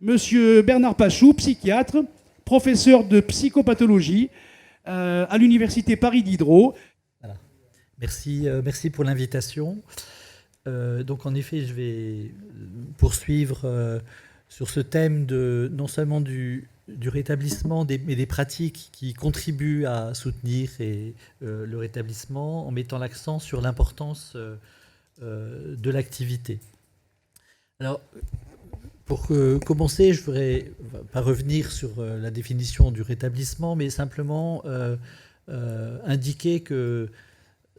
Monsieur Bernard Pachou, psychiatre, professeur de psychopathologie à l'Université Paris Diderot. Voilà. Merci pour l'invitation. Donc en effet, je vais poursuivre sur ce thème non seulement du rétablissement, mais des pratiques qui contribuent à soutenir le rétablissement, en mettant l'accent sur l'importance de l'activité. Alors, pour commencer, je ne voudrais pas revenir sur la définition du rétablissement, mais simplement indiquer que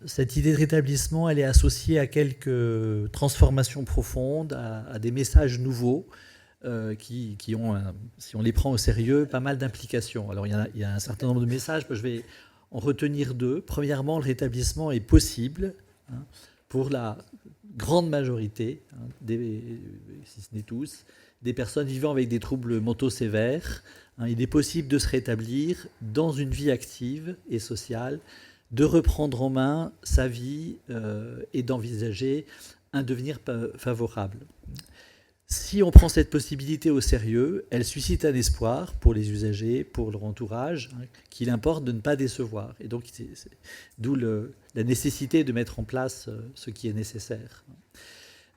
cette idée de rétablissement, elle est associée à quelques transformations profondes, à des messages nouveaux qui ont, si on les prend au sérieux, pas mal d'implications. Alors il y a un certain nombre de messages, je vais en retenir deux. Premièrement, le rétablissement est possible pour la grande majorité, si ce n'est tous, des personnes vivant avec des troubles mentaux sévères. Il est possible de se rétablir dans une vie active et sociale, de reprendre en main sa vie et d'envisager un devenir favorable. Si on prend cette possibilité au sérieux, elle suscite un espoir pour les usagers, pour leur entourage, qu'il importe de ne pas décevoir. Et donc, d'où la nécessité de mettre en place ce qui est nécessaire.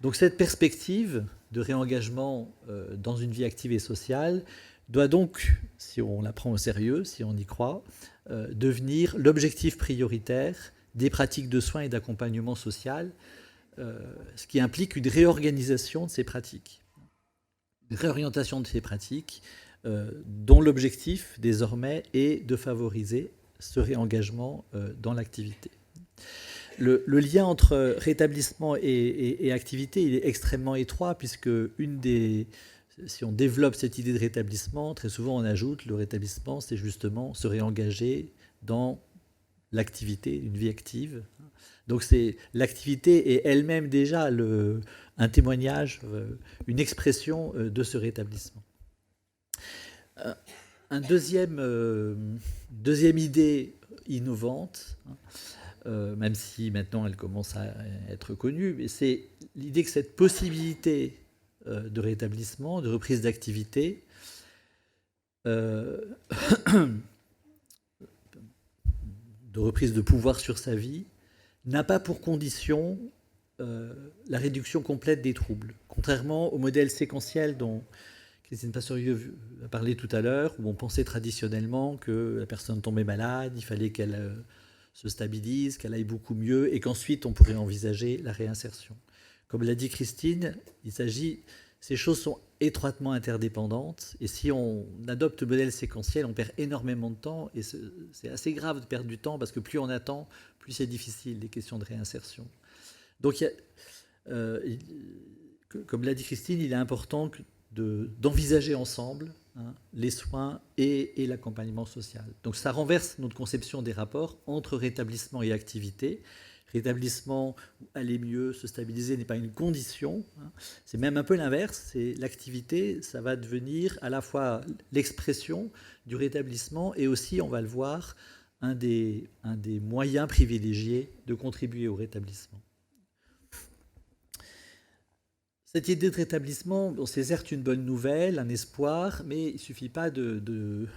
Donc cette perspective de réengagement dans une vie active et sociale doit donc, si on la prend au sérieux, si on y croit, devenir l'objectif prioritaire des pratiques de soins et d'accompagnement social, ce qui implique une réorganisation de ces pratiques. Une réorientation de ces pratiques dont l'objectif désormais est de favoriser ce réengagement dans l'activité. Le lien entre rétablissement et activité, il est extrêmement étroit puisque si on développe cette idée de rétablissement, très souvent on ajoute le rétablissement, c'est justement se réengager dans l'activité, une vie active. Donc l'activité est elle-même déjà un témoignage, une expression de ce rétablissement. Une deuxième idée innovante, même si maintenant elle commence à être connue, mais c'est l'idée que cette possibilité de rétablissement, de reprise d'activité, de reprise de pouvoir sur sa vie, n'a pas pour condition la réduction complète des troubles. Contrairement au modèle séquentiel dont Christine Passerieu a parlé tout à l'heure, où on pensait traditionnellement que la personne tombait malade, il fallait qu'elle se stabilise, qu'elle aille beaucoup mieux, et qu'ensuite on pourrait envisager la réinsertion. Comme l'a dit Christine, ces choses sont étroitement interdépendantes, et si on adopte le modèle séquentiel, on perd énormément de temps, et c'est assez grave de perdre du temps, parce que plus on attend, plus c'est difficile, les questions de réinsertion. Donc, comme l'a dit Christine, il est important d'envisager ensemble les soins et l'accompagnement social. Donc ça renverse notre conception des rapports entre rétablissement et activité. Rétablissement, aller mieux, se stabiliser n'est pas une condition. C'est même un peu l'inverse. C'est l'activité, ça va devenir à la fois l'expression du rétablissement et aussi, on va le voir, un des moyens privilégiés de contribuer au rétablissement. Cette idée de rétablissement, c'est certes une bonne nouvelle, un espoir, mais il ne suffit pas de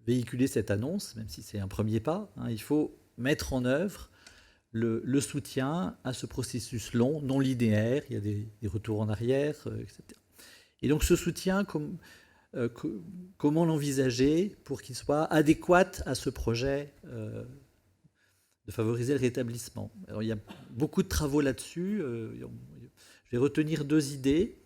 véhiculer cette annonce, même si c'est un premier pas. Il faut mettre en œuvre le soutien à ce processus long, non linéaire, il y a des retours en arrière, etc. Et donc ce soutien, comment l'envisager pour qu'il soit adéquat à ce projet de favoriser le rétablissement. Alors il y a beaucoup de travaux là-dessus. Je vais retenir deux idées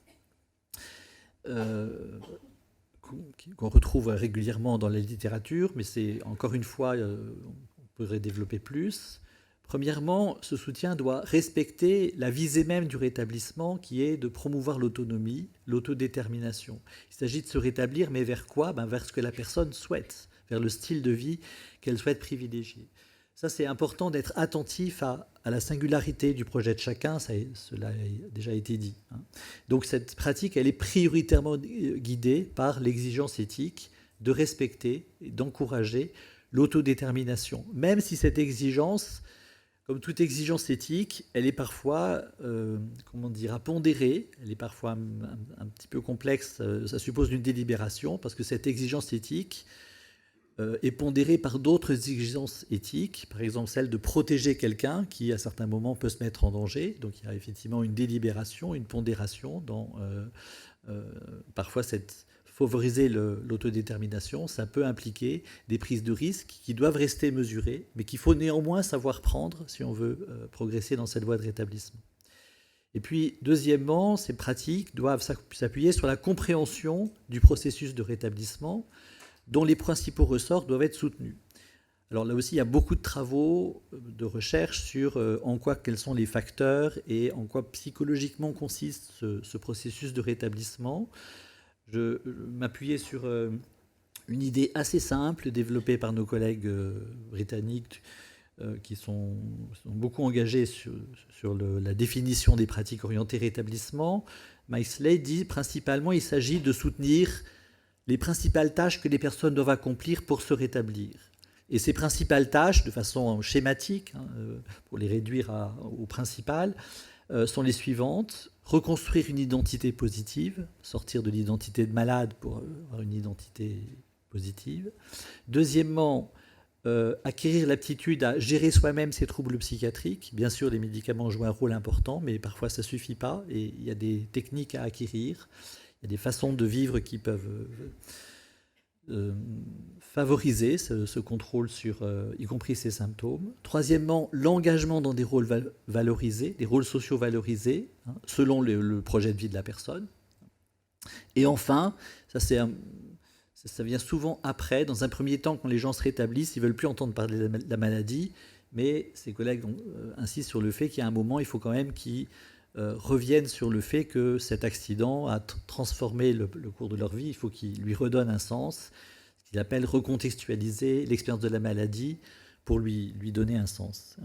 qu'on retrouve régulièrement dans la littérature, mais c'est encore une fois, on pourrait développer plus. Premièrement, ce soutien doit respecter la visée même du rétablissement qui est de promouvoir l'autonomie, l'autodétermination. Il s'agit de se rétablir, mais vers quoi ? Vers ce que la personne souhaite, vers le style de vie qu'elle souhaite privilégier. Ça, c'est important d'être attentif à la singularité du projet de chacun, cela a déjà été dit. Donc cette pratique, elle est prioritairement guidée par l'exigence éthique de respecter et d'encourager l'autodétermination, même si cette exigence comme toute exigence éthique, elle est parfois, à pondérer, elle est parfois un petit peu complexe, ça suppose une délibération, parce que cette exigence éthique est pondérée par d'autres exigences éthiques, par exemple celle de protéger quelqu'un qui, à certains moments, peut se mettre en danger. Donc il y a effectivement une délibération, une pondération dans parfois favoriser l'autodétermination. Ça peut impliquer des prises de risques qui doivent rester mesurées, mais qu'il faut néanmoins savoir prendre si on veut progresser dans cette voie de rétablissement. Et puis, deuxièmement, ces pratiques doivent s'appuyer sur la compréhension du processus de rétablissement, dont les principaux ressorts doivent être soutenus. Alors là aussi, il y a beaucoup de travaux de recherche sur quels sont les facteurs et en quoi psychologiquement consiste ce processus de rétablissement. Je m'appuyais sur une idée assez simple développée par nos collègues britanniques qui sont beaucoup engagés sur la définition des pratiques orientées rétablissement. Maisler dit principalement il s'agit de soutenir les principales tâches que les personnes doivent accomplir pour se rétablir. Et ces principales tâches, de façon schématique, pour les réduire aux principales, sont les suivantes. Reconstruire une identité positive, sortir de l'identité de malade pour avoir une identité positive. Deuxièmement, acquérir l'aptitude à gérer soi-même ses troubles psychiatriques. Bien sûr, les médicaments jouent un rôle important, mais parfois ça ne suffit pas et il y a des techniques à acquérir. Il y a des façons de vivre qui peuvent favoriser ce contrôle sur, y compris ces symptômes. Troisièmement, l'engagement dans des rôles valorisés, des rôles sociaux valorisés, selon le projet de vie de la personne. Et enfin, ça vient souvent après, dans un premier temps, quand les gens se rétablissent, ils ne veulent plus entendre parler de la maladie, mais ces collègues insistent sur le fait qu'il y a un moment, il faut quand même qu'ils reviennent sur le fait que cet accident a transformé le cours de leur vie. Il faut qu'il lui redonne un sens, ce qu'il appelle recontextualiser l'expérience de la maladie pour lui donner un sens.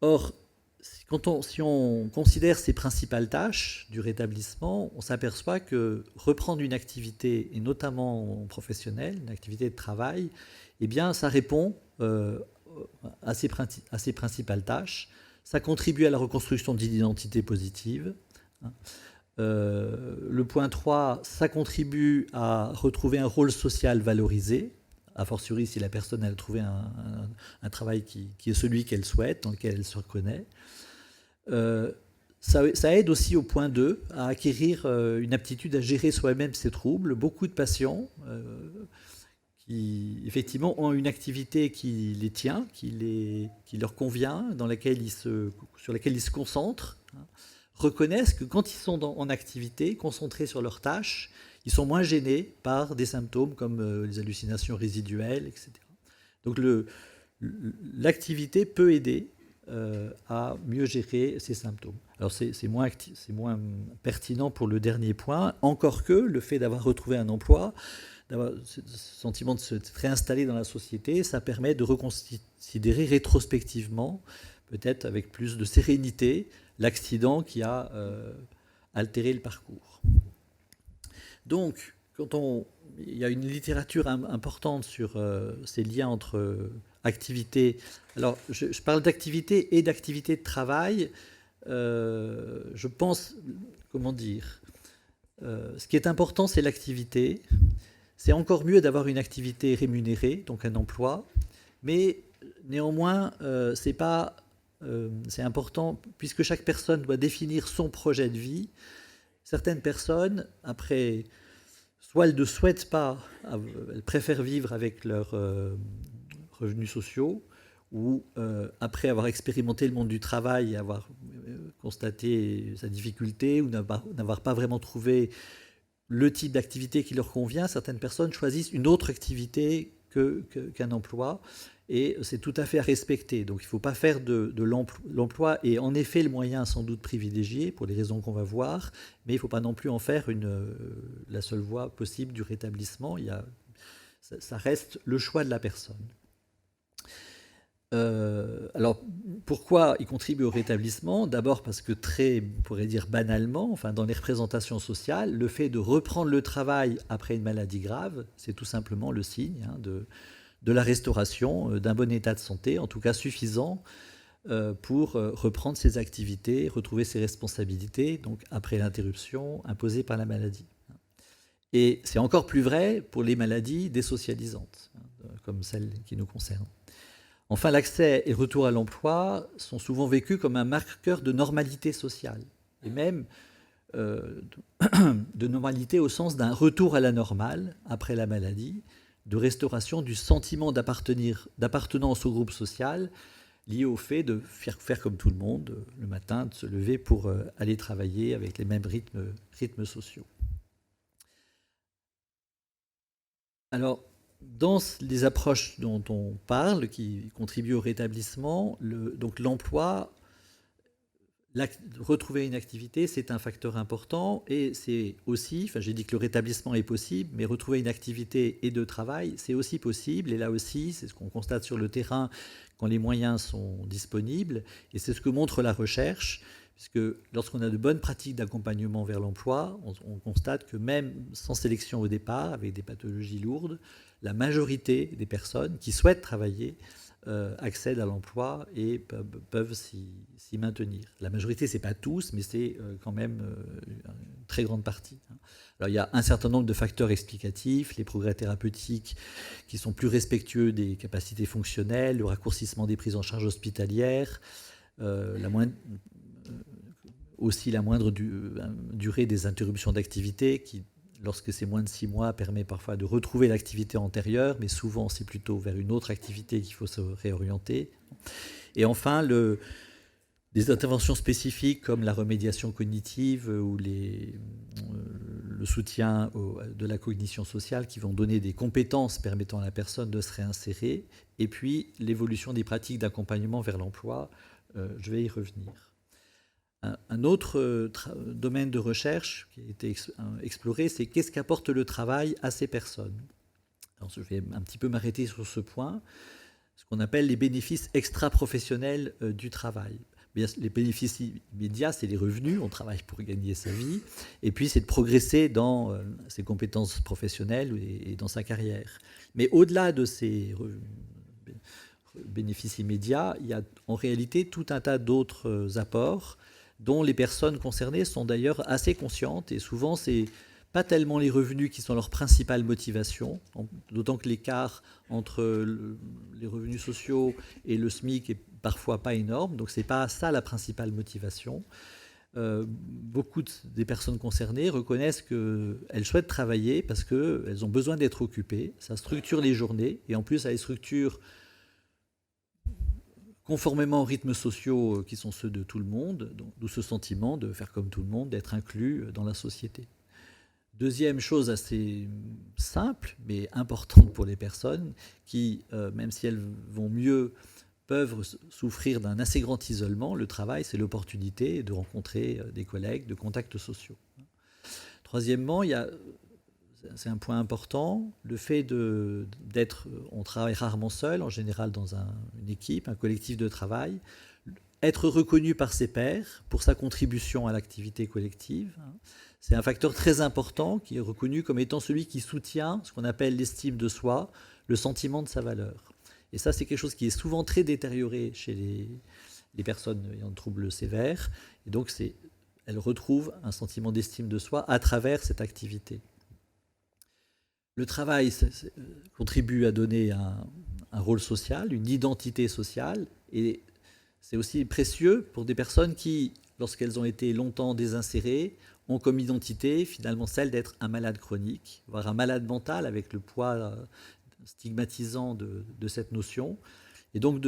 Or, si on considère ces principales tâches du rétablissement, on s'aperçoit que reprendre une activité, et notamment professionnelle, une activité de travail, eh bien, ça répond à ces principales tâches. Ça contribue à la reconstruction d'une identité positive. Le point 3, ça contribue à retrouver un rôle social valorisé, a fortiori si la personne a trouvé un travail qui est celui qu'elle souhaite, dans lequel elle se reconnaît. Ça aide aussi au point 2 à acquérir une aptitude à gérer soi-même ses troubles. Beaucoup de patients qui effectivement ont une activité qui les tient, qui leur convient, sur laquelle ils se concentrent, reconnaissent que quand ils sont en activité, concentrés sur leurs tâches, ils sont moins gênés par des symptômes comme les hallucinations résiduelles, etc. Donc l'activité peut aider à mieux gérer ces symptômes. Alors c'est moins pertinent pour le dernier point, encore que le fait d'avoir retrouvé un emploi, d'avoir ce sentiment de se réinstaller dans la société, ça permet de reconsidérer rétrospectivement, peut-être avec plus de sérénité, l'accident qui a altéré le parcours. Donc, il y a une littérature importante sur ces liens entre activité. Alors, je parle d'activité et d'activité de travail. Je pense, ce qui est important, c'est l'activité. C'est encore mieux d'avoir une activité rémunérée, donc un emploi, mais néanmoins, c'est important, puisque chaque personne doit définir son projet de vie. Certaines personnes, après, soit elles ne souhaitent pas, elles préfèrent vivre avec leurs revenus sociaux, ou après avoir expérimenté le monde du travail et avoir constaté sa difficulté, ou n'avoir pas vraiment trouvé le type d'activité qui leur convient, certaines personnes choisissent une autre activité qu'un emploi, et c'est tout à fait à respecter. Donc il ne faut pas faire de l'emploi, et en effet le moyen sans doute privilégié, pour les raisons qu'on va voir, mais il ne faut pas non plus en faire la seule voie possible du rétablissement. Ça reste le choix de la personne. Alors, pourquoi il contribue au rétablissement ? D'abord parce que on pourrait dire banalement, dans les représentations sociales, le fait de reprendre le travail après une maladie grave, c'est tout simplement le signe de la restauration, d'un bon état de santé, en tout cas suffisant pour reprendre ses activités, retrouver ses responsabilités, donc après l'interruption imposée par la maladie. Et c'est encore plus vrai pour les maladies désocialisantes, comme celles qui nous concernent. Enfin, l'accès et le retour à l'emploi sont souvent vécus comme un marqueur de normalité sociale, et même de normalité au sens d'un retour à la normale après la maladie, de restauration du sentiment d'appartenance au groupe social, lié au fait de faire comme tout le monde le matin, de se lever pour aller travailler avec les mêmes rythmes sociaux. Alors, dans les approches dont on parle, qui contribuent au rétablissement, donc l'emploi, retrouver une activité, c'est un facteur important, et c'est aussi, enfin j'ai dit que le rétablissement est possible, mais retrouver une activité et de travail, c'est aussi possible, et là aussi, c'est ce qu'on constate sur le terrain quand les moyens sont disponibles, et c'est ce que montre la recherche, puisque lorsqu'on a de bonnes pratiques d'accompagnement vers l'emploi, on constate que même sans sélection au départ, avec des pathologies lourdes, la majorité des personnes qui souhaitent travailler accèdent à l'emploi et peuvent s'y maintenir. La majorité, ce n'est pas tous, mais c'est quand même une très grande partie. Alors, il y a un certain nombre de facteurs explicatifs, les progrès thérapeutiques qui sont plus respectueux des capacités fonctionnelles, le raccourcissement des prises en charge hospitalières, aussi la moindre durée des interruptions d'activité qui, lorsque c'est moins de 6 mois, permet parfois de retrouver l'activité antérieure, mais souvent c'est plutôt vers une autre activité qu'il faut se réorienter. Et enfin, des interventions spécifiques comme la remédiation cognitive ou le soutien de la cognition sociale qui vont donner des compétences permettant à la personne de se réinsérer. Et puis l'évolution des pratiques d'accompagnement vers l'emploi, je vais y revenir. Un autre domaine de recherche qui a été exploré, c'est qu'est-ce qu'apporte le travail à ces personnes. Alors, je vais un petit peu m'arrêter sur ce point, ce qu'on appelle les bénéfices extra-professionnels du travail. Les bénéfices immédiats, c'est les revenus, on travaille pour gagner sa vie, et puis c'est de progresser dans ses compétences professionnelles et dans sa carrière. Mais au-delà de ces bénéfices immédiats, il y a en réalité tout un tas d'autres apports dont les personnes concernées sont d'ailleurs assez conscientes, et souvent c'est pas tellement les revenus qui sont leur principale motivation, d'autant que l'écart entre les revenus sociaux et le SMIC est parfois pas énorme, donc c'est pas ça la principale motivation. Beaucoup des personnes concernées reconnaissent qu'elles souhaitent travailler parce qu'elles ont besoin d'être occupées, ça structure les journées, et en plus ça les structure conformément aux rythmes sociaux qui sont ceux de tout le monde, d'où ce sentiment de faire comme tout le monde, d'être inclus dans la société. Deuxième chose assez simple, mais importante pour les personnes, qui, même si elles vont mieux, peuvent souffrir d'un assez grand isolement, le travail, c'est l'opportunité de rencontrer des collègues, de contacts sociaux. Troisièmement, c'est un point important, le fait on travaille rarement seul, en général dans une équipe, un collectif de travail, être reconnu par ses pairs pour sa contribution à l'activité collective, c'est un facteur très important qui est reconnu comme étant celui qui soutient ce qu'on appelle l'estime de soi, le sentiment de sa valeur. Et ça, c'est quelque chose qui est souvent très détérioré chez les personnes ayant de troubles sévères, et donc elles retrouvent un sentiment d'estime de soi à travers cette activité. Le travail contribue à donner un rôle social, une identité sociale, et c'est aussi précieux pour des personnes qui, lorsqu'elles ont été longtemps désinsérées, ont comme identité finalement celle d'être un malade chronique, voire un malade mental avec le poids stigmatisant de cette notion, et donc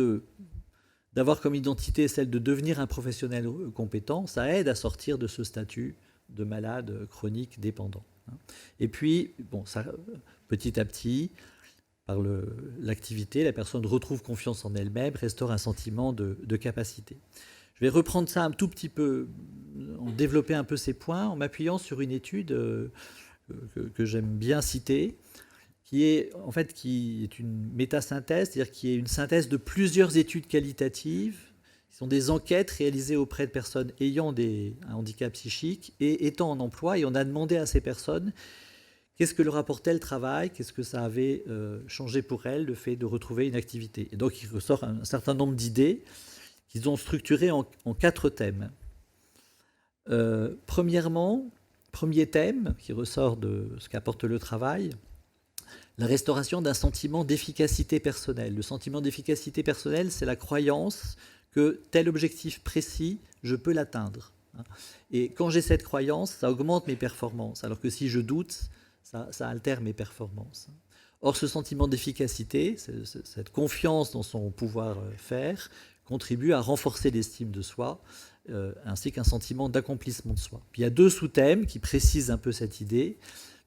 d'avoir comme identité celle de devenir un professionnel compétent, ça aide à sortir de ce statut de malade chronique dépendant. Et puis, petit à petit, par l'activité, la personne retrouve confiance en elle-même, restaure un sentiment de capacité. Je vais reprendre ça un tout petit peu, développer un peu ces points, en m'appuyant sur une étude que j'aime bien citer, qui est une métasynthèse, c'est-à-dire qui est une synthèse de plusieurs études qualitatives. Ce sont des enquêtes réalisées auprès de personnes ayant un handicap psychique et étant en emploi, et on a demandé à ces personnes qu'est-ce que leur apportait le travail, qu'est-ce que ça avait changé pour elles, le fait de retrouver une activité. Et donc il ressort un certain nombre d'idées qu'ils ont structurés en 4 thèmes. Premièrement, premier thème qui ressort de ce qu'apporte le travail, la restauration d'un sentiment d'efficacité personnelle. Le sentiment d'efficacité personnelle, c'est la croyance que tel objectif précis, je peux l'atteindre. Et quand j'ai cette croyance, ça augmente mes performances, alors que si je doute, ça altère mes performances. Or, ce sentiment d'efficacité, cette confiance dans son pouvoir faire, contribue à renforcer l'estime de soi, ainsi qu'un sentiment d'accomplissement de soi. Puis il y a 2 sous-thèmes qui précisent un peu cette idée.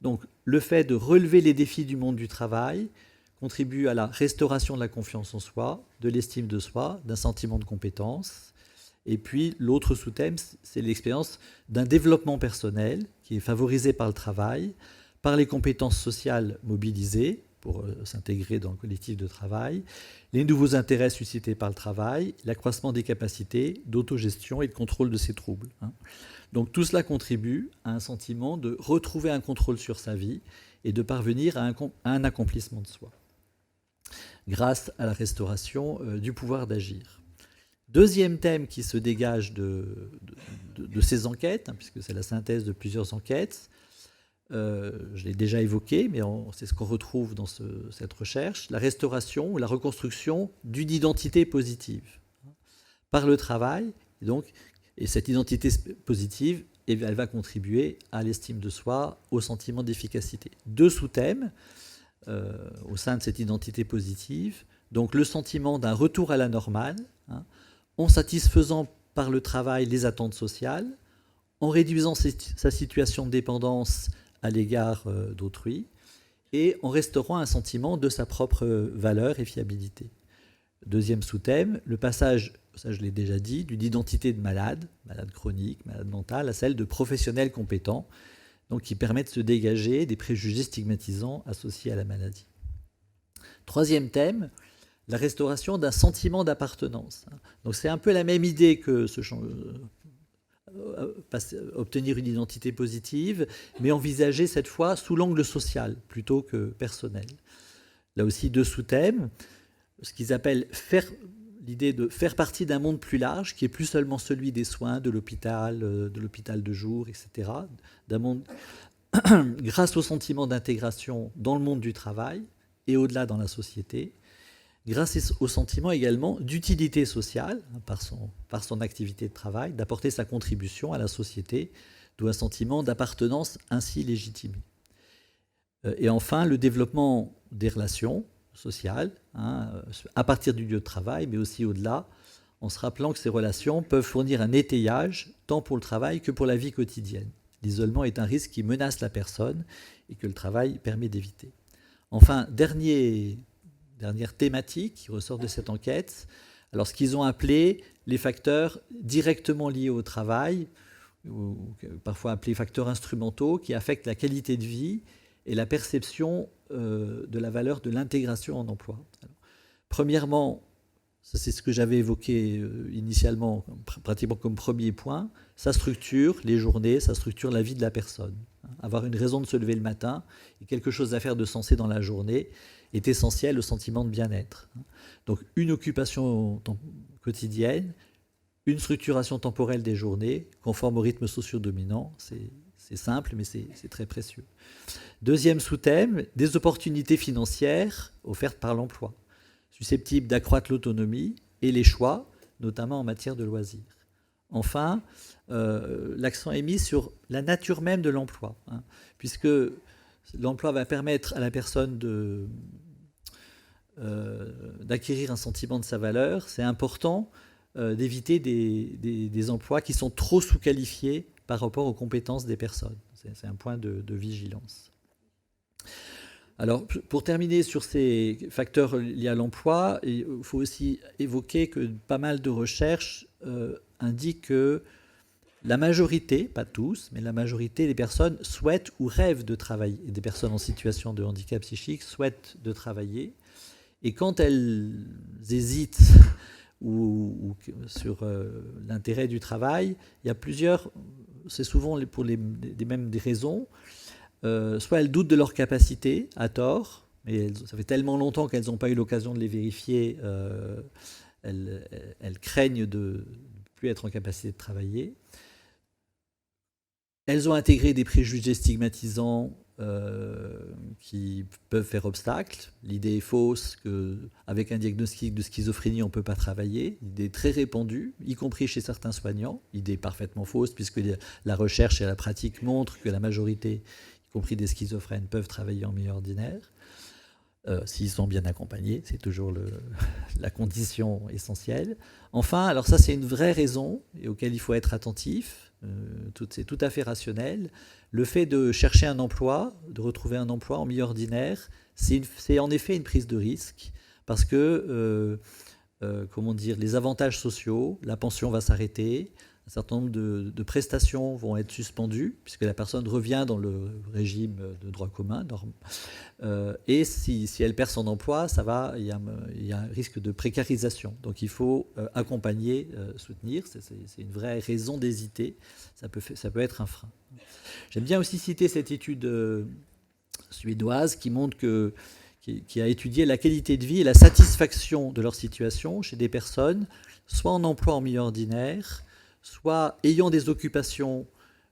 Donc, le fait de relever les défis du monde du travail contribue à la restauration de la confiance en soi, de l'estime de soi, d'un sentiment de compétence. Et puis, l'autre sous-thème, c'est l'expérience d'un développement personnel qui est favorisé par le travail, par les compétences sociales mobilisées pour s'intégrer dans le collectif de travail, les nouveaux intérêts suscités par le travail, l'accroissement des capacités d'autogestion et de contrôle de ses troubles. Donc tout cela contribue à un sentiment de retrouver un contrôle sur sa vie et de parvenir à un accomplissement de soi, grâce à la restauration du pouvoir d'agir. Deuxième thème qui se dégage de ces enquêtes, puisque c'est la synthèse de plusieurs enquêtes, je l'ai déjà évoqué, mais c'est ce qu'on retrouve dans cette recherche, la restauration ou la reconstruction d'une identité positive par le travail. Et cette identité positive, elle va contribuer à l'estime de soi, au sentiment d'efficacité. 2 sous-thèmes au sein de cette identité positive. Donc le sentiment d'un retour à la normale, en satisfaisant par le travail les attentes sociales, en réduisant sa situation de dépendance à l'égard d'autrui, et en restaurant un sentiment de sa propre valeur et fiabilité. Deuxième sous-thème, le passage, ça je l'ai déjà dit, d'une identité de malade chronique, malade mental, à celle de professionnel compétent, donc qui permet de se dégager des préjugés stigmatisants associés à la maladie. Troisième thème, la restauration d'un sentiment d'appartenance. Donc c'est un peu la même idée que obtenir une identité positive, mais envisager cette fois sous l'angle social plutôt que personnel. Là aussi 2 sous-thèmes, ce qu'ils appellent l'idée de faire partie d'un monde plus large, qui est plus seulement celui des soins, de l'hôpital de jour, etc. D'un monde grâce au sentiment d'intégration dans le monde du travail et au-delà dans la société, grâce au sentiment également d'utilité sociale, par son activité de travail, d'apporter sa contribution à la société, d'où un sentiment d'appartenance ainsi légitimé. Et enfin, le développement des relations sociales, à partir du lieu de travail, mais aussi au-delà, en se rappelant que ces relations peuvent fournir un étayage, tant pour le travail que pour la vie quotidienne. L'isolement est un risque qui menace la personne et que le travail permet d'éviter. Enfin, dernière thématique qui ressort de cette enquête, alors ce qu'ils ont appelé les facteurs directement liés au travail, ou parfois appelés facteurs instrumentaux, qui affectent la qualité de vie et la perception de la valeur de l'intégration en emploi. Alors, premièrement, ça c'est ce que j'avais évoqué initialement, pratiquement comme premier point, ça structure les journées, ça structure la vie de la personne. Avoir une raison de se lever le matin et quelque chose à faire de sensé dans la journée est essentiel au sentiment de bien-être. Donc une occupation quotidienne, une structuration temporelle des journées, conforme au rythme socio-dominant, c'est simple, mais c'est très précieux. Deuxième sous-thème, des opportunités financières offertes par l'emploi, susceptibles d'accroître l'autonomie et les choix, notamment en matière de loisirs. Enfin, l'accent est mis sur la nature même de l'emploi, puisque l'emploi va permettre à la personne d'acquérir un sentiment de sa valeur. C'est important d'éviter des emplois qui sont trop sous-qualifiés par rapport aux compétences des personnes. C'est un point de vigilance. Alors, pour terminer sur ces facteurs liés à l'emploi, il faut aussi évoquer que pas mal de recherches indiquent que la majorité, pas tous, mais la majorité des personnes souhaitent ou rêvent de travailler. Et des personnes en situation de handicap psychique souhaitent de travailler. Et quand elles hésitent ou sur l'intérêt du travail, il y a plusieurs, c'est souvent pour les mêmes des raisons. Soit elles doutent de leurs capacités, à tort, mais ça fait tellement longtemps qu'elles n'ont pas eu l'occasion de les vérifier elles craignent de ne plus être en capacité de travailler. Elles ont intégré des préjugés stigmatisants qui peuvent faire obstacle. L'idée est fausse qu'avec un diagnostic de schizophrénie, on ne peut pas travailler. L'idée est très répandue, y compris chez certains soignants. L'idée est parfaitement fausse, puisque la recherche et la pratique montrent que la majorité, y compris des schizophrènes, peuvent travailler en milieu ordinaire. S'ils sont bien accompagnés, c'est toujours la condition essentielle. Enfin, alors ça c'est une vraie raison et auquel il faut être attentif, c'est tout à fait rationnel. Le fait de chercher un emploi, de retrouver un emploi en milieu ordinaire, c'est en effet une prise de risque parce que, comment dire, les avantages sociaux, la pension va s'arrêter, un certain nombre de prestations vont être suspendues, puisque la personne revient dans le régime de droit commun. Et si elle perd son emploi, il y a un risque de précarisation. Donc il faut accompagner, soutenir. C'est une vraie raison d'hésiter. Ça peut être un frein. J'aime bien aussi citer cette étude suédoise qui a étudié la qualité de vie et la satisfaction de leur situation chez des personnes, soit en emploi en milieu ordinaire, soit ayant des occupations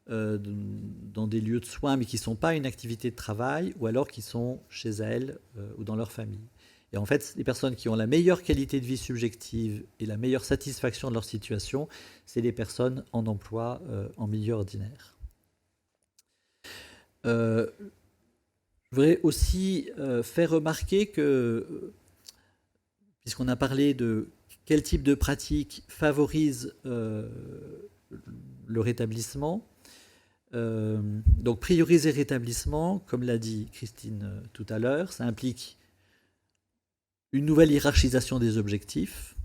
dans des lieux de soins, mais qui ne sont pas une activité de travail, ou alors qui sont chez elles ou dans leur famille. Et en fait, les personnes qui ont la meilleure qualité de vie subjective et la meilleure satisfaction de leur situation, c'est les personnes en emploi en milieu ordinaire. Je voudrais aussi faire remarquer que, puisqu'on a parlé de quel type de pratique favorise le rétablissement, donc prioriser le rétablissement, comme l'a dit Christine tout à l'heure, ça implique une nouvelle hiérarchisation des objectifs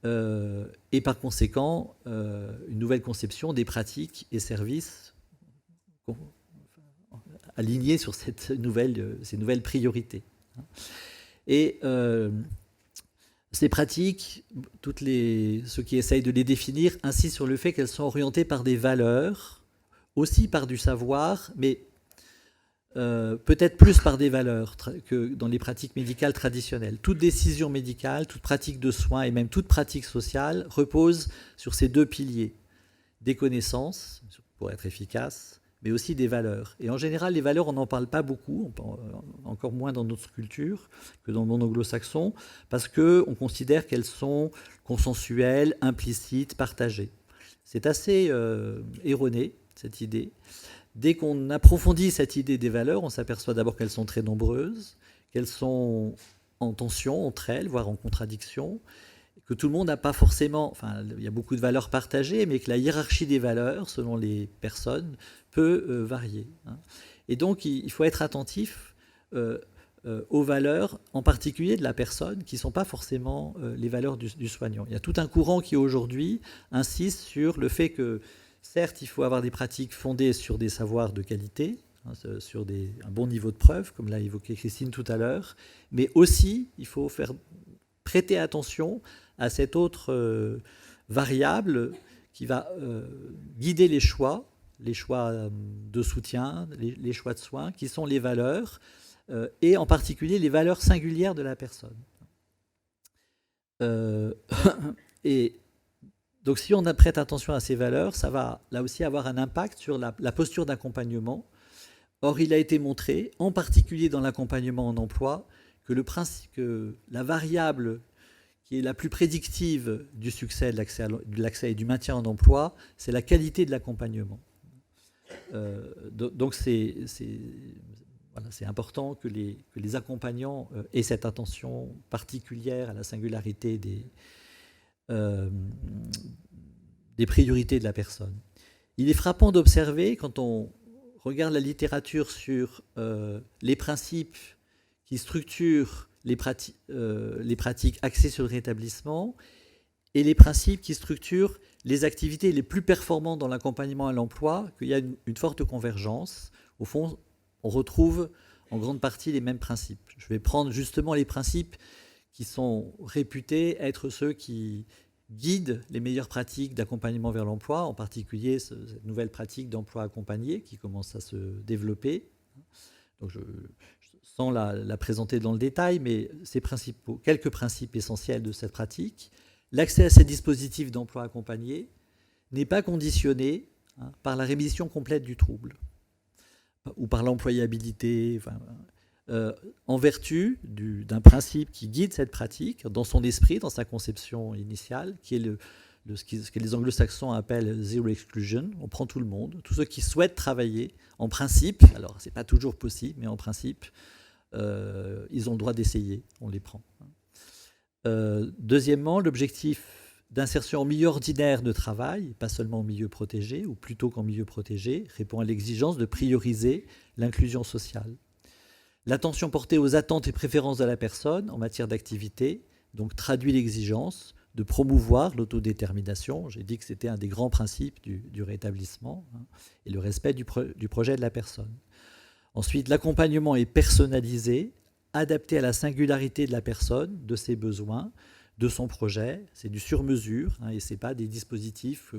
et par conséquent une nouvelle conception des pratiques et services alignés sur ces nouvelles priorités. Et ces pratiques, ceux qui essayent de les définir, insistent sur le fait qu'elles sont orientées par des valeurs, aussi par du savoir, mais peut-être plus par des valeurs que dans les pratiques médicales traditionnelles. Toute décision médicale, toute pratique de soins et même toute pratique sociale repose sur ces deux piliers. Des connaissances, pour être efficace, mais aussi des valeurs. Et en général, les valeurs, on n'en parle pas beaucoup, encore moins dans notre culture que dans le monde anglo-saxon, parce qu'on considère qu'elles sont consensuelles, implicites, partagées. C'est assez erroné, cette idée. Dès qu'on approfondit cette idée des valeurs, on s'aperçoit d'abord qu'elles sont très nombreuses, qu'elles sont en tension entre elles, voire en contradiction, que tout le monde n'a pas forcément... Enfin, il y a beaucoup de valeurs partagées, mais que la hiérarchie des valeurs, selon les personnes, peut varier. Et donc, il faut être attentif aux valeurs, en particulier de la personne, qui ne sont pas forcément les valeurs du soignant. Il y a tout un courant qui, aujourd'hui, insiste sur le fait que, certes, il faut avoir des pratiques fondées sur des savoirs de qualité, sur un bon niveau de preuve, comme l'a évoqué Christine tout à l'heure, mais aussi, il faut prêter attention à cette autre variable qui va guider les choix de soutien, les choix de soins, qui sont les valeurs, et en particulier les valeurs singulières de la personne. Et donc si on prête attention à ces valeurs, ça va là aussi avoir un impact sur la posture d'accompagnement. Or, il a été montré, en particulier dans l'accompagnement en emploi, que la variable qui est la plus prédictive du succès de l'accès et du maintien en emploi, c'est la qualité de l'accompagnement. Donc c'est important que les accompagnants aient cette attention particulière à la singularité des priorités de la personne. Il est frappant d'observer, quand on regarde la littérature sur les principes qui structurent les pratiques axées sur le rétablissement et les principes qui structurent les activités les plus performantes dans l'accompagnement à l'emploi, qu'il y a une forte convergence. Au fond, on retrouve en grande partie les mêmes principes. Je vais prendre justement les principes qui sont réputés être ceux qui guident les meilleures pratiques d'accompagnement vers l'emploi, en particulier cette nouvelle pratique d'emploi accompagné qui commence à se développer. Donc sans la présenter dans le détail, mais quelques principes essentiels de cette pratique. L'accès à ces dispositifs d'emploi accompagné n'est pas conditionné par la rémission complète du trouble ou par l'employabilité, en vertu d'un principe qui guide cette pratique dans son esprit, dans sa conception initiale, qui est ce que les anglo-saxons appellent zero exclusion. On prend tout le monde, tous ceux qui souhaitent travailler, en principe, alors c'est pas toujours possible, mais en principe, ils ont le droit d'essayer, on les prend. Deuxièmement, l'objectif d'insertion en milieu ordinaire de travail, pas seulement en milieu protégé, ou plutôt qu'en milieu protégé, répond à l'exigence de prioriser l'inclusion sociale. L'attention portée aux attentes et préférences de la personne en matière d'activité, donc traduit l'exigence de promouvoir l'autodétermination. J'ai dit que c'était un des grands principes du rétablissement, et le respect du projet de la personne. Ensuite, l'accompagnement est personnalisé, adapté à la singularité de la personne, de ses besoins, de son projet. C'est du sur-mesure, et ce n'est pas des dispositifs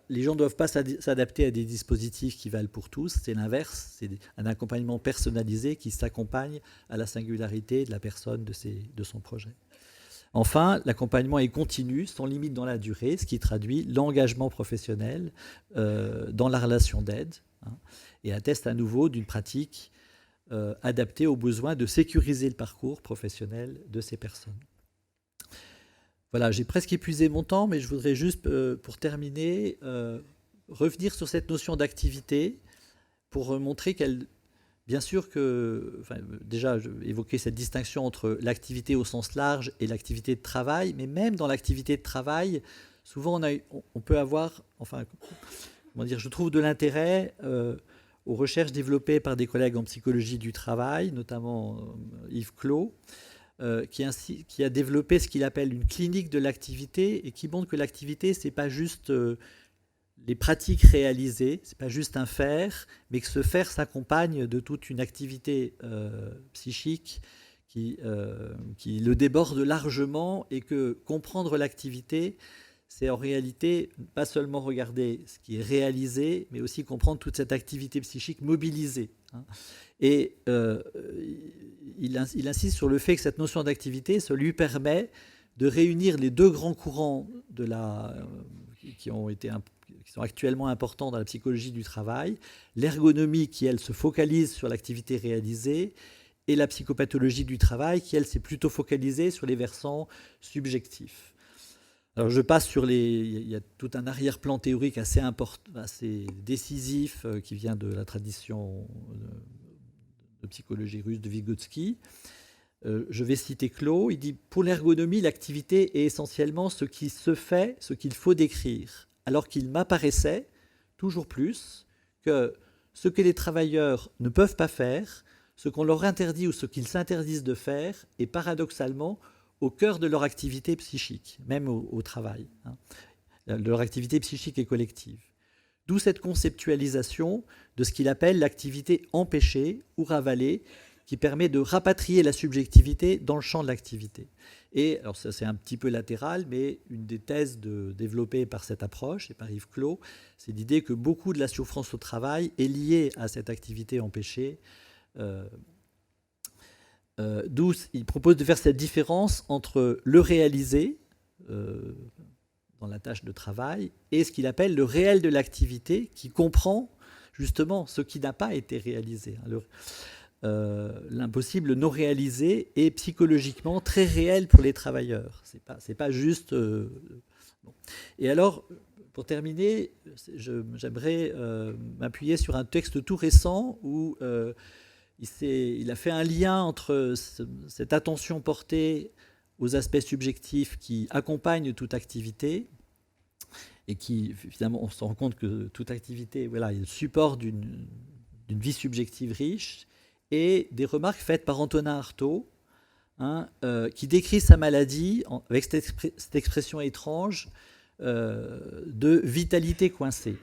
les gens ne doivent pas s'adapter à des dispositifs qui valent pour tous. C'est l'inverse, c'est un accompagnement personnalisé qui s'accompagne à la singularité de la personne, de son projet. Enfin, l'accompagnement est continu, sans limite dans la durée, ce qui traduit l'engagement professionnel dans la relation d'aide, et atteste à nouveau d'une pratique adaptée aux besoins de sécuriser le parcours professionnel de ces personnes. Voilà, j'ai presque épuisé mon temps, mais je voudrais juste, pour terminer, revenir sur cette notion d'activité pour montrer qu'elle... Bien sûr que, déjà, je évoquais cette distinction entre l'activité au sens large et l'activité de travail, mais même dans l'activité de travail, souvent on peut avoir, je trouve de l'intérêt aux recherches développées par des collègues en psychologie du travail, notamment Yves Clos, qui a développé ce qu'il appelle une clinique de l'activité et qui montre que l'activité, c'est pas juste les pratiques réalisées, c'est pas juste un faire, mais que ce faire s'accompagne de toute une activité psychique qui le déborde largement, et que comprendre l'activité, c'est en réalité pas seulement regarder ce qui est réalisé, mais aussi comprendre toute cette activité psychique mobilisée. Et il insiste sur le fait que cette notion d'activité, ça lui permet de réunir les deux grands courants qui sont actuellement importants dans la psychologie du travail, l'ergonomie qui, elle, se focalise sur l'activité réalisée, et la psychopathologie du travail qui, elle, s'est plutôt focalisée sur les versants subjectifs. Alors je passe sur il y a tout un arrière-plan théorique assez important, assez décisif, qui vient de la tradition de psychologie russe de Vygotsky. Je vais citer Clos. Il dit « Pour l'ergonomie, l'activité est essentiellement ce qui se fait, ce qu'il faut décrire, alors qu'il m'apparaissait toujours plus que ce que les travailleurs ne peuvent pas faire, ce qu'on leur interdit ou ce qu'ils s'interdisent de faire, est paradoxalement au cœur de leur activité psychique, même au travail, de leur activité psychique et collective. D'où cette conceptualisation de ce qu'il appelle l'activité empêchée ou ravalée, qui permet de rapatrier la subjectivité dans le champ de l'activité. Et, alors ça c'est un petit peu latéral, mais une des thèses développées par cette approche, et par Yves Clos, c'est l'idée que beaucoup de la souffrance au travail est liée à cette activité empêchée. D'où il propose de faire cette différence entre le réalisé dans la tâche de travail et ce qu'il appelle le réel de l'activité, qui comprend justement ce qui n'a pas été réalisé. L'impossible non réalisé est psychologiquement très réel pour les travailleurs. C'est pas juste... Bon. Et alors, pour terminer, j'aimerais m'appuyer sur un texte tout récent où il a fait un lien entre cette attention portée aux aspects subjectifs qui accompagnent toute activité, et qui, finalement, on se rend compte que toute activité, voilà, est le support d'une vie subjective riche, et des remarques faites par Antonin Artaud, qui décrit sa maladie avec cette expression étrange de vitalité coincée.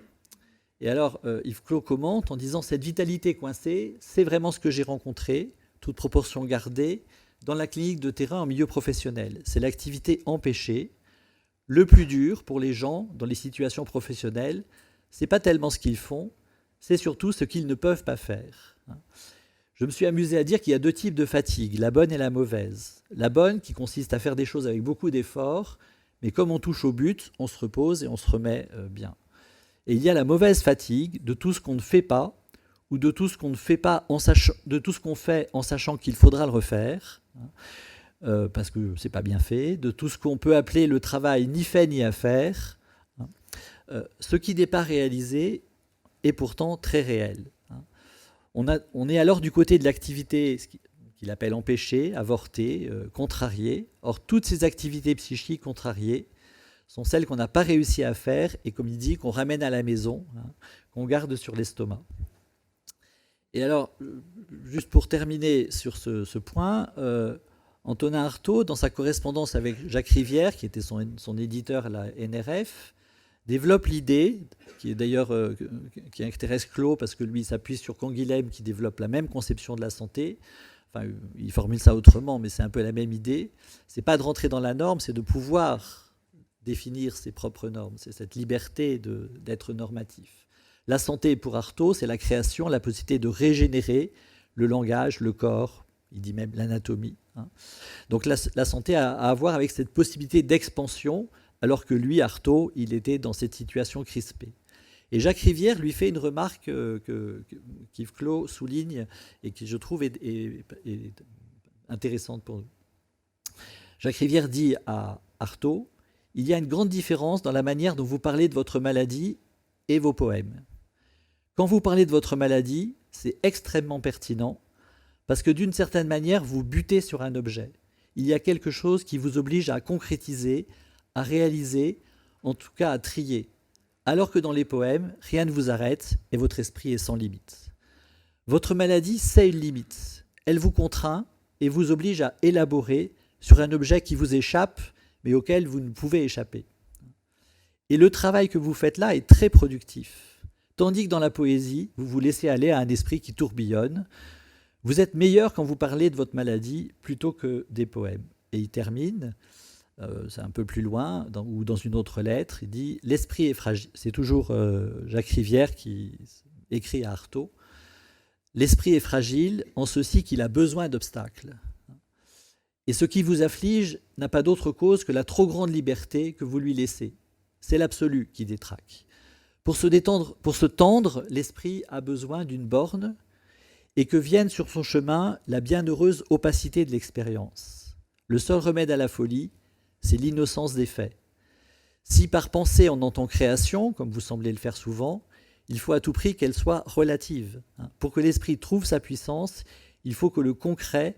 Et alors, Yves Clos commente en disant « Cette vitalité coincée, c'est vraiment ce que j'ai rencontré, toute proportion gardée, dans la clinique de terrain en milieu professionnel. C'est l'activité empêchée. Le plus dur pour les gens dans les situations professionnelles, c'est pas tellement ce qu'ils font, c'est surtout ce qu'ils ne peuvent pas faire. Je me suis amusé à dire qu'il y a 2 types de fatigue, la bonne et la mauvaise. La bonne, qui consiste à faire des choses avec beaucoup d'efforts, mais comme on touche au but, on se repose et on se remet bien. Et il y a la mauvaise fatigue de tout ce qu'on ne fait pas, ou de tout ce qu'on ne fait pas de tout ce qu'on fait en sachant qu'il faudra le refaire, parce que c'est pas bien fait, de tout ce qu'on peut appeler le travail ni fait ni à faire, ce qui n'est pas réalisé est pourtant très réel. On est alors du côté de l'activité qu'il appelle empêchée, avortée, contrariée. Or, toutes ces activités psychiques contrariées sont celles qu'on n'a pas réussi à faire et, comme il dit, qu'on ramène à la maison, qu'on garde sur l'estomac. Et alors, juste pour terminer sur ce point, Antonin Artaud, dans sa correspondance avec Jacques Rivière, qui était son éditeur à la NRF, développe l'idée, qui est d'ailleurs qui intéresse Clos, parce que lui s'appuie sur Canguilhem, qui développe la même conception de la santé. Enfin, il formule ça autrement, mais c'est un peu la même idée. C'est pas de rentrer dans la norme, c'est de pouvoir définir ses propres normes. C'est cette liberté d'être normatif. La santé, pour Artaud, c'est la création, la possibilité de régénérer le langage, le corps, il dit même l'anatomie. Donc la santé a à voir avec cette possibilité d'expansion, alors que lui, Artaud, il était dans cette situation crispée. Et Jacques Rivière lui fait une remarque qu'Yves Clos souligne et qui, je trouve, est intéressante pour nous. Jacques Rivière dit à Artaud, « Il y a une grande différence dans la manière dont vous parlez de votre maladie et vos poèmes. Quand vous parlez de votre maladie, c'est extrêmement pertinent, parce que d'une certaine manière, vous butez sur un objet. Il y a quelque chose qui vous oblige à concrétiser, à réaliser, en tout cas à trier. Alors que dans les poèmes, rien ne vous arrête et votre esprit est sans limite. Votre maladie, c'est une limite. Elle vous contraint et vous oblige à élaborer sur un objet qui vous échappe, mais auquel vous ne pouvez échapper. Et le travail que vous faites là est très productif. Tandis que dans la poésie, vous vous laissez aller à un esprit qui tourbillonne. Vous êtes meilleur quand vous parlez de votre maladie plutôt que des poèmes. » Et il termine, c'est un peu plus loin, ou dans une autre lettre, il dit « L'esprit est fragile. » C'est toujours Jacques Rivière qui écrit à Artaud. « L'esprit est fragile en ceci qu'il a besoin d'obstacles. Et ce qui vous afflige n'a pas d'autre cause que la trop grande liberté que vous lui laissez. C'est l'absolu qui détraque. Pour se tendre, l'esprit a besoin d'une borne et que vienne sur son chemin la bienheureuse opacité de l'expérience. Le seul remède à la folie, c'est l'innocence des faits. Si par pensée on entend création, comme vous semblez le faire souvent, il faut à tout prix qu'elle soit relative. Pour que l'esprit trouve sa puissance, il faut que le concret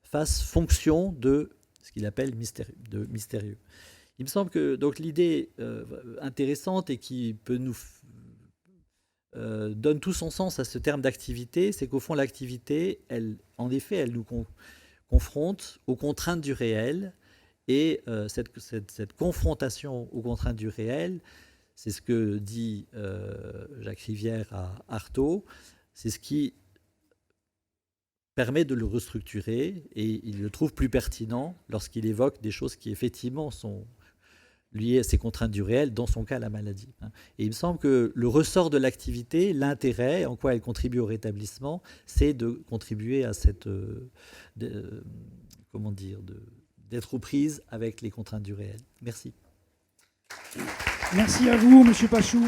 fasse fonction de ce qu'il appelle mystérieux. Il me semble que donc l'idée intéressante et qui peut nous donne tout son sens à ce terme d'activité, c'est qu'au fond l'activité, elle nous confronte aux contraintes du réel, et cette confrontation aux contraintes du réel, c'est ce que dit Jacques Rivière à Artaud, c'est ce qui permet de le restructurer, et il le trouve plus pertinent lorsqu'il évoque des choses qui effectivement sont liées à ces contraintes du réel, dans son cas la maladie. Et il me semble que le ressort de l'activité, l'intérêt, en quoi elle contribue au rétablissement, c'est de contribuer à cette, d'être aux prises avec les contraintes du réel. Merci. Merci à vous, Monsieur Pachou.